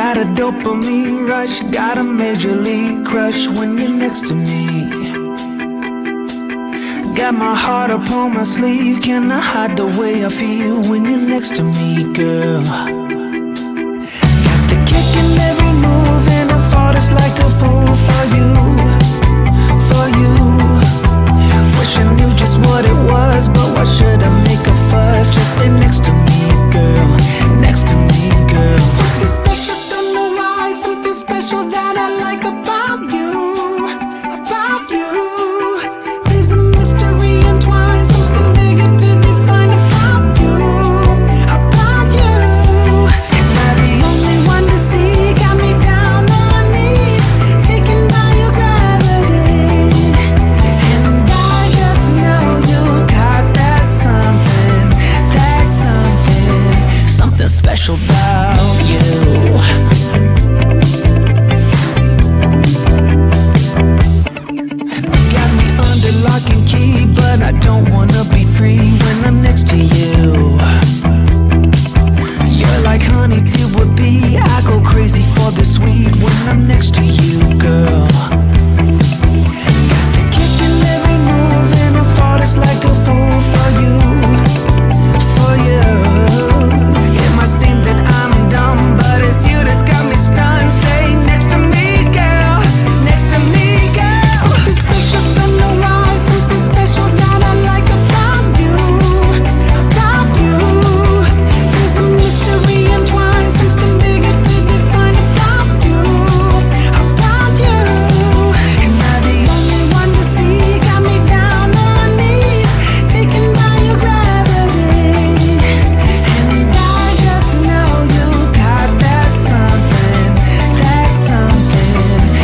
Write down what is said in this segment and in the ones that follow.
Got a dopamine rush, got a major league crush when you're next to me. Got my heart upon my sleeve, can I hide the way I feel when you're next to me, girl? Got the kick in every move and I fought just like a fool for you, for you. Wish I knew just what it was, but why should I make a fuss? Just stay next to me, girl, next to me, girl. Something special, don't know why, something special that I like about you, about you. There's a mystery entwined, something bigger to define about you, about you. Am I the only one to see? Got me down on my knees, taken by your gravity. And I just know you got that something, something special about you. Got me under lock and key, but I don't wanna be free when I'm next to you. You're like honey to a bee, I go crazy for the sweet when I'm next to you, girl. Got the kick in every move and I fought just like a fool for you, for you. It might seem that I'm dumb, but it's you that's got me stunned. Stay next to me, girl, next to me, girl. Something special, don't know why, something special that I like about you, about you. There's a mystery entwined, something bigger to define about you, about you. Am I the only one to see? Got me down on my knees, taken by your gravity. And I just know you got that something,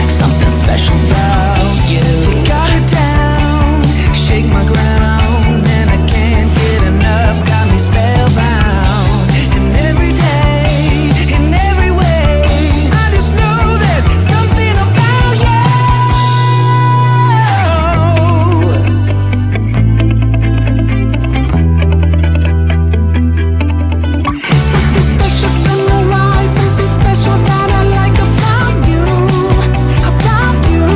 something special about you. You got it down, shake my ground, and I can't get enough, got me spellbound. And every day, in every way, I just know there's something about you. Something special, don't know why, something special that I like about you, about you.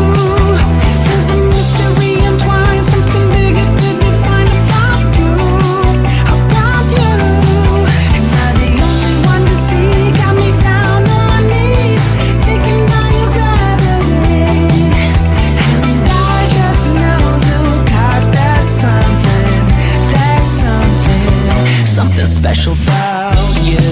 There's a mystery entwined, something bigger to define about you, about you. Am I the only one to see? Got me down on my knees, taken by your gravity. And I just know you got that something special about you.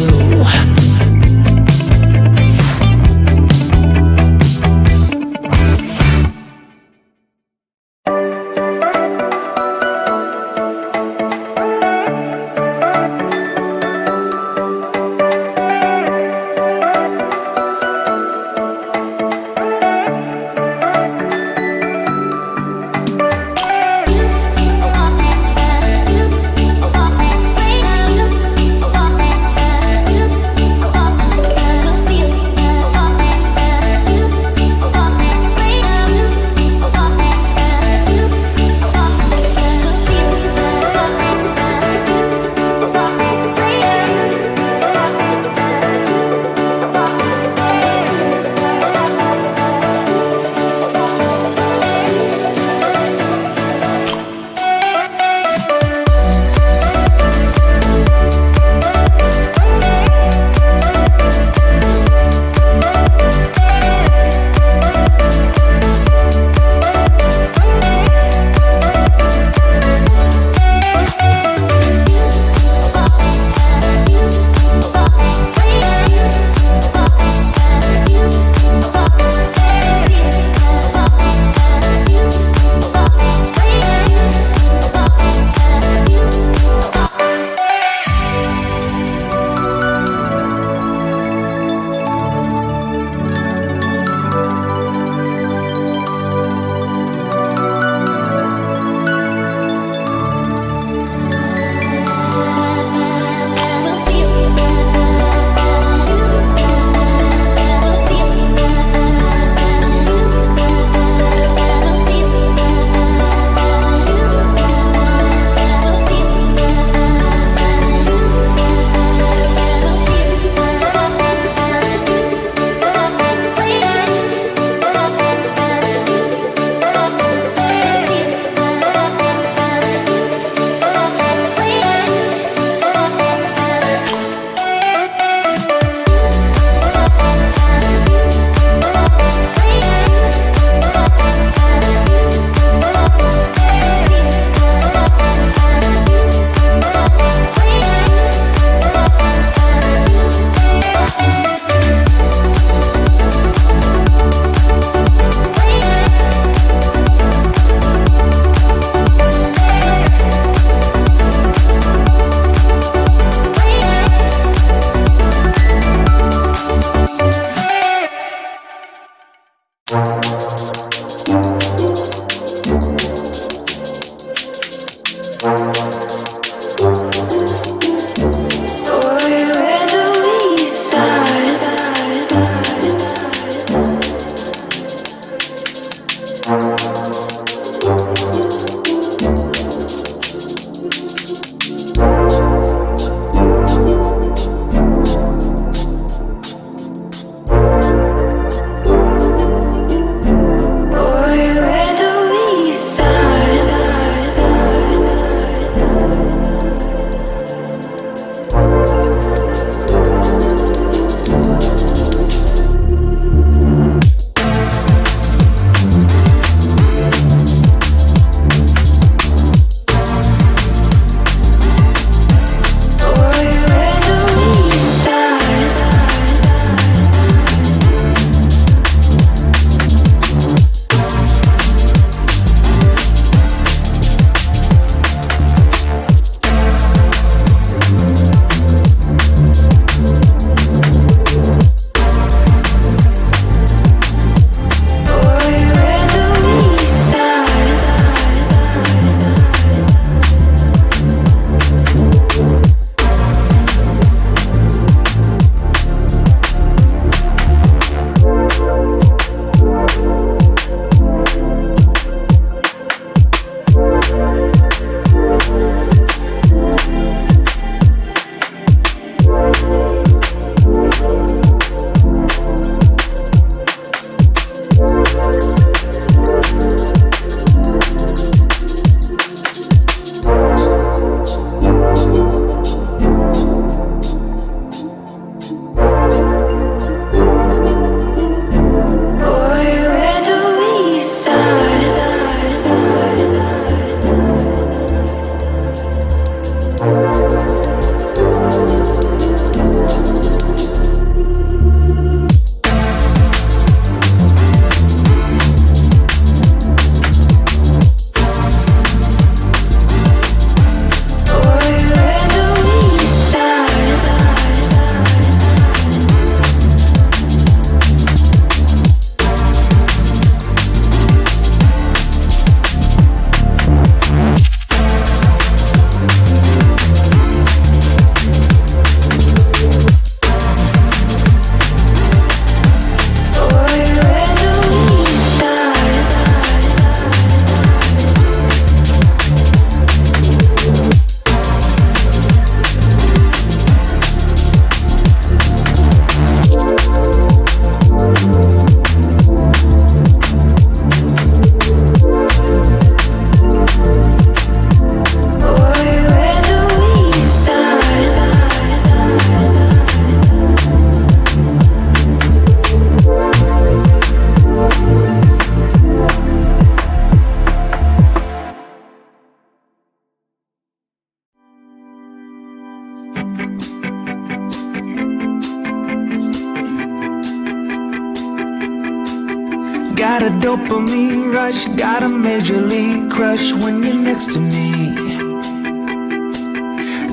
got a dopamine rush, got a major league crush when you're next to me.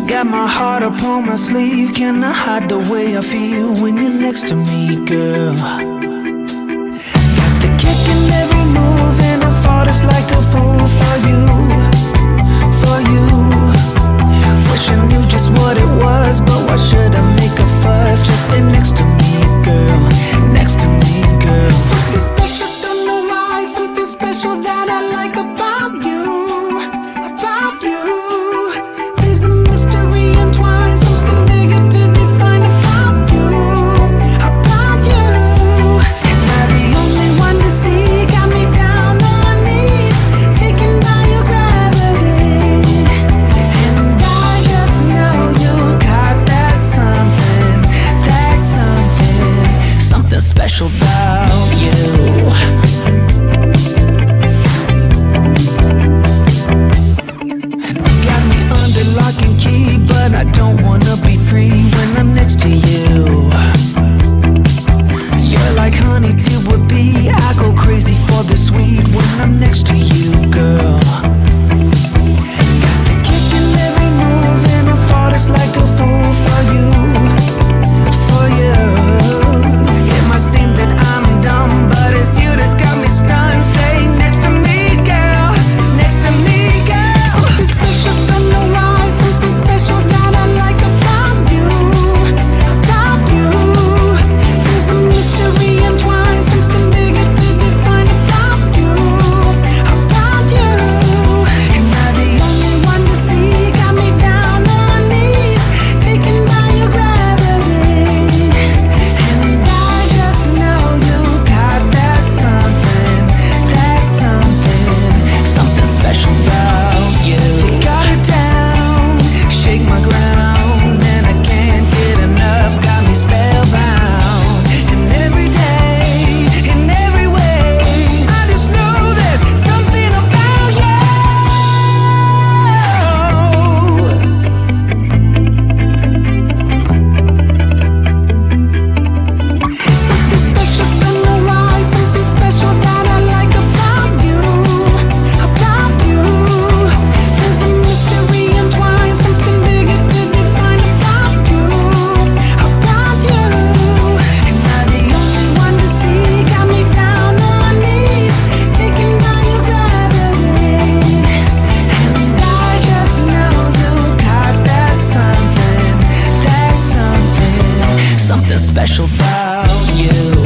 Got my heart upon my sleeve, can I hide the way I feel when you're next to me, girl? Got the kick in every move and I fought it's like a fool for you, for you. Wish I knew just what it was, but why should I make a fuss? Just stay next to me, girl, next to me, girl. Something special, don't know why, something special that I like about you, about you. There's a mystery entwined, something bigger to define about you, about you. Am I the only one to see? Got me down on my knees, taken by your gravity. And I just know you got that something, something special about you. Got me under lock and key, but I don't wanna be free when I'm next to you. You're like honey to a bee, I go crazy for the sweet when I'm next to you, girl. Got the kick in every move and I fought it's like a fool for you, for you. It might seem that I'm dumb, but it's you that's got me stunned. Stay next to me, girl, next to me, girl. Something special, don't know why, something special that I like about you, about you. There's a mystery entwined, something bigger to define about you, about you. Am I the only one to see? Got me down on my knees, taken by your gravity. And I just know you got that something, something special about you. You got it down, shake my ground, and I can't get enough, got me spellbound. And every day, in every way, I just know there's something about you. Something special, don't know why, something special that I like about you, about you. There's a mystery entwined, something bigger to define about you, about you. Am I the only one to see? Got me down on my knees, taken by your gravity. And I just know you got that something, something special about you.